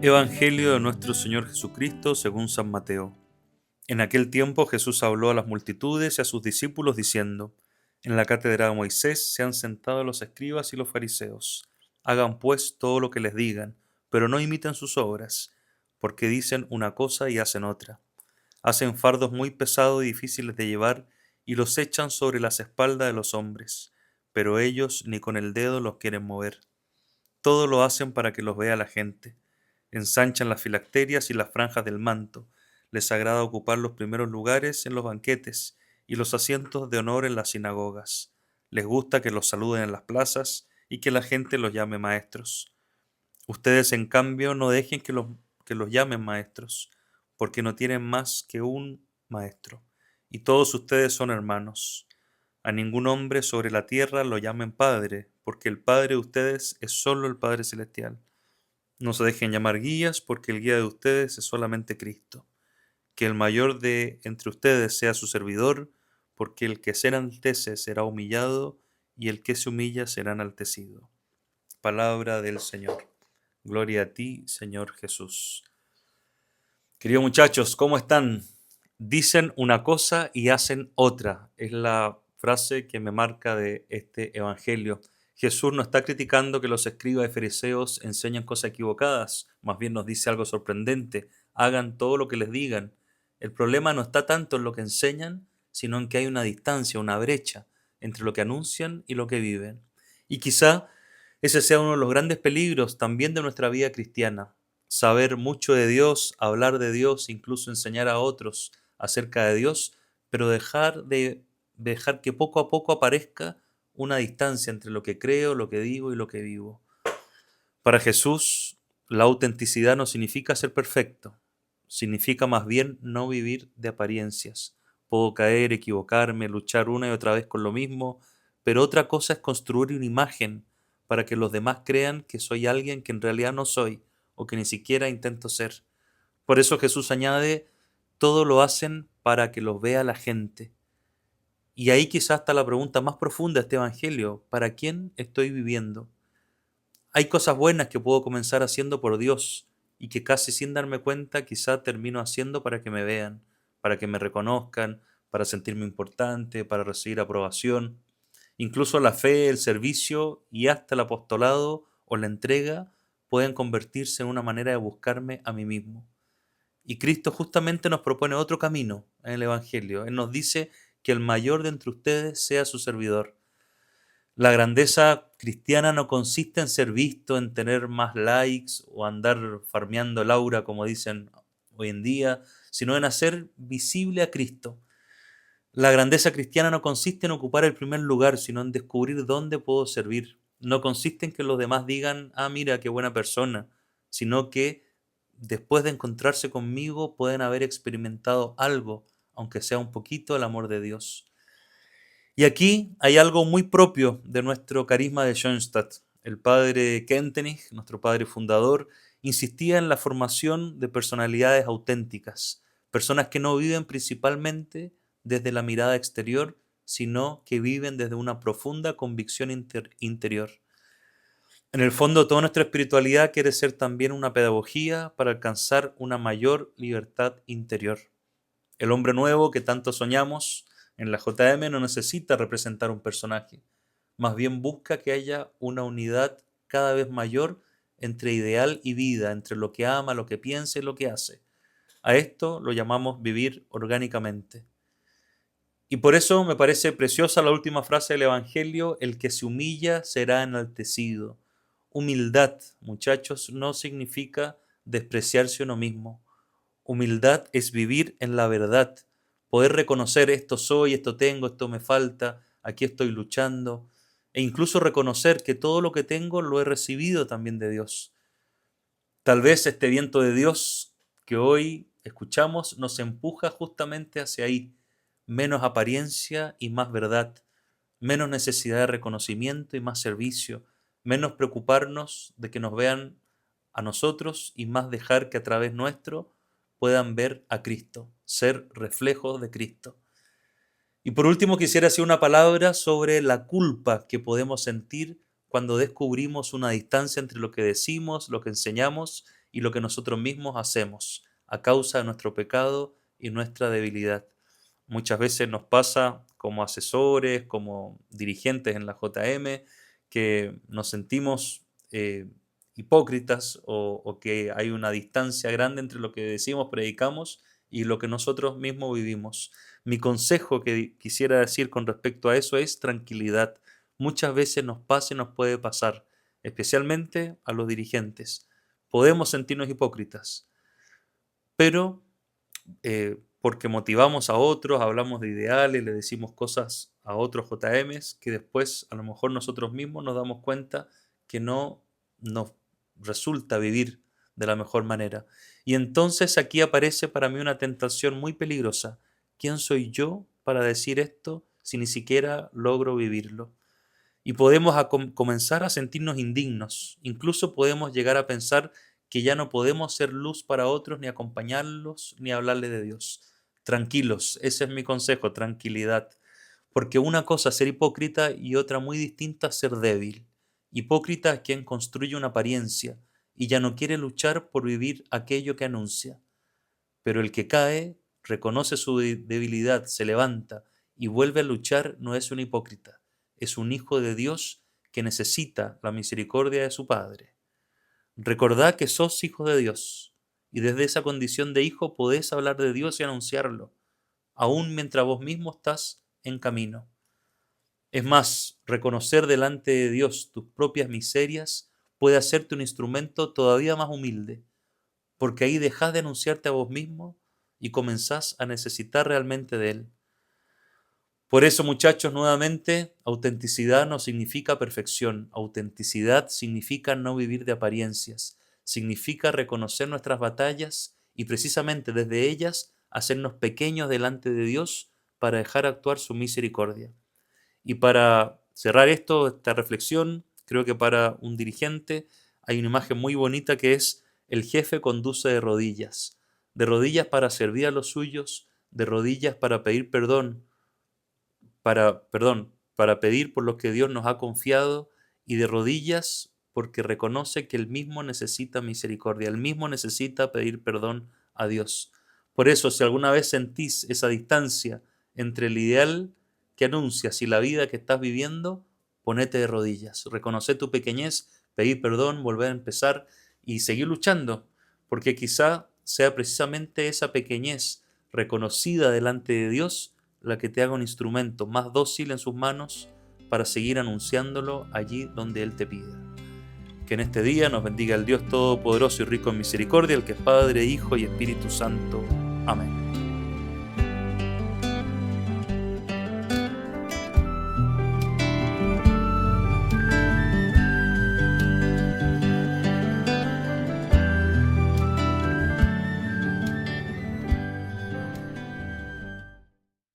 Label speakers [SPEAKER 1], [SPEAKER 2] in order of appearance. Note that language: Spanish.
[SPEAKER 1] Evangelio de nuestro Señor Jesucristo según San Mateo. En aquel tiempo Jesús habló a las multitudes y a sus discípulos diciendo: En la cátedra de Moisés se han sentado los escribas y los fariseos. Hagan pues todo lo que les digan, pero no imiten sus obras, porque dicen una cosa y hacen otra. Hacen fardos muy pesados y difíciles de llevar y los echan sobre las espaldas de los hombres, pero ellos ni con el dedo los quieren mover. Todo lo hacen para que los vea la gente. Ensanchan las filacterias y las franjas del manto. Les agrada ocupar los primeros lugares en los banquetes y los asientos de honor en las sinagogas. Les gusta que los saluden en las plazas y que la gente los llame maestros. Ustedes, en cambio, no dejen que los llamen maestros, porque no tienen más que un maestro, y todos ustedes son hermanos. A ningún hombre sobre la tierra lo llamen Padre, porque el Padre de ustedes es solo el Padre Celestial. No se dejen llamar guías, porque el guía de ustedes es solamente Cristo. Que el mayor de entre ustedes sea su servidor, porque el que se enaltece será humillado, y el que se humilla será enaltecido. Palabra del Señor. Gloria a ti, Señor Jesús. Queridos muchachos, ¿cómo están? Dicen una cosa y hacen otra. Es la frase que me marca de este evangelio. Jesús no está criticando que los escribas y fariseos enseñan cosas equivocadas, más bien nos dice algo sorprendente: hagan todo lo que les digan. El problema no está tanto en lo que enseñan, sino en que hay una distancia, una brecha entre lo que anuncian y lo que viven. Y quizá ese sea uno de los grandes peligros también de nuestra vida cristiana: saber mucho de Dios, hablar de Dios, incluso enseñar a otros acerca de Dios, pero dejar que poco a poco aparezca una distancia entre lo que creo, lo que digo y lo que vivo. Para Jesús, la autenticidad no significa ser perfecto, significa más bien no vivir de apariencias. Puedo caer, equivocarme, luchar una y otra vez con lo mismo, pero otra cosa es construir una imagen para que los demás crean que soy alguien que en realidad no soy o que ni siquiera intento ser. Por eso Jesús añade: todo lo hacen para que los vea la gente. Y ahí quizás está la pregunta más profunda de este evangelio: ¿para quién estoy viviendo? Hay cosas buenas que puedo comenzar haciendo por Dios y que casi sin darme cuenta quizá termino haciendo para que me vean, para que me reconozcan, para sentirme importante, para recibir aprobación. Incluso la fe, el servicio y hasta el apostolado o la entrega pueden convertirse en una manera de buscarme a mí mismo. Y Cristo justamente nos propone otro camino en el Evangelio. Él nos dice que el mayor de entre ustedes sea su servidor. La grandeza cristiana no consiste en ser visto, en tener más likes o andar farmeando el aura, como dicen hoy en día, sino en hacer visible a Cristo. La grandeza cristiana no consiste en ocupar el primer lugar, sino en descubrir dónde puedo servir. No consiste en que los demás digan: ah, mira, qué buena persona, sino que después de encontrarse conmigo pueden haber experimentado algo, aunque sea un poquito, el amor de Dios. Y aquí hay algo muy propio de nuestro carisma de Schoenstatt. El padre Kentenich, nuestro padre fundador, insistía en la formación de personalidades auténticas, personas que no viven principalmente desde la mirada exterior, sino que viven desde una profunda convicción interior. En el fondo, toda nuestra espiritualidad quiere ser también una pedagogía para alcanzar una mayor libertad interior. El hombre nuevo que tanto soñamos en la JM no necesita representar un personaje, más bien busca que haya una unidad cada vez mayor entre ideal y vida, entre lo que ama, lo que piensa y lo que hace. A esto lo llamamos vivir orgánicamente. Y por eso me parece preciosa la última frase del Evangelio: el que se humilla será enaltecido. Humildad, muchachos, no significa despreciarse uno mismo. Humildad es vivir en la verdad, poder reconocer: esto soy, esto tengo, esto me falta, aquí estoy luchando, e incluso reconocer que todo lo que tengo lo he recibido también de Dios. Tal vez este viento de Dios que hoy escuchamos nos empuja justamente hacia ahí: menos apariencia y más verdad, menos necesidad de reconocimiento y más servicio, menos preocuparnos de que nos vean a nosotros y más dejar que a través nuestro puedan ver a Cristo, ser reflejos de Cristo. Y por último quisiera hacer una palabra sobre la culpa que podemos sentir cuando descubrimos una distancia entre lo que decimos, lo que enseñamos y lo que nosotros mismos hacemos a causa de nuestro pecado y nuestra debilidad. Muchas veces nos pasa como asesores, como dirigentes en la JM, que nos sentimos hipócritas o que hay una distancia grande entre lo que decimos, predicamos y lo que nosotros mismos vivimos. Mi consejo que quisiera decir con respecto a eso es tranquilidad. Muchas veces nos pasa y nos puede pasar, especialmente a los dirigentes. Podemos sentirnos hipócritas, pero porque motivamos a otros, hablamos de ideales, le decimos cosas a otros JMs que después a lo mejor nosotros mismos nos damos cuenta que no nos resulta vivir de la mejor manera. Y entonces aquí aparece para mí una tentación muy peligrosa. ¿Quién soy yo para decir esto si ni siquiera logro vivirlo? Y podemos comenzar a sentirnos indignos. Incluso podemos llegar a pensar que ya no podemos ser luz para otros, ni acompañarlos, ni hablarles de Dios. Tranquilos, ese es mi consejo, tranquilidad. Porque una cosa es ser hipócrita y otra muy distinta ser débil. Hipócrita es quien construye una apariencia y ya no quiere luchar por vivir aquello que anuncia. Pero el que cae, reconoce su debilidad, se levanta y vuelve a luchar, no es un hipócrita, es un hijo de Dios que necesita la misericordia de su Padre. Recordad que sos hijo de Dios y desde esa condición de hijo podés hablar de Dios y anunciarlo, aun mientras vos mismo estás en camino. Es más, reconocer delante de Dios tus propias miserias puede hacerte un instrumento todavía más humilde, porque ahí dejás de anunciarte a vos mismo y comenzás a necesitar realmente de Él. Por eso, muchachos, nuevamente, autenticidad no significa perfección. Autenticidad significa no vivir de apariencias. Significa reconocer nuestras batallas y precisamente desde ellas hacernos pequeños delante de Dios para dejar actuar su misericordia. Y para cerrar esta reflexión, creo que para un dirigente hay una imagen muy bonita que es el jefe conduce de rodillas para servir a los suyos, de rodillas para pedir perdón, para pedir por lo que Dios nos ha confiado y de rodillas porque reconoce que él mismo necesita misericordia, él mismo necesita pedir perdón a Dios. Por eso, si alguna vez sentís esa distancia entre el ideal que anuncias y la vida que estás viviendo, ponete de rodillas, reconoce tu pequeñez, pedir perdón, volver a empezar y seguir luchando, porque quizá sea precisamente esa pequeñez reconocida delante de Dios la que te haga un instrumento más dócil en sus manos para seguir anunciándolo allí donde Él te pida. Que en este día nos bendiga el Dios Todopoderoso y rico en misericordia, el que es Padre, Hijo y Espíritu Santo. Amén.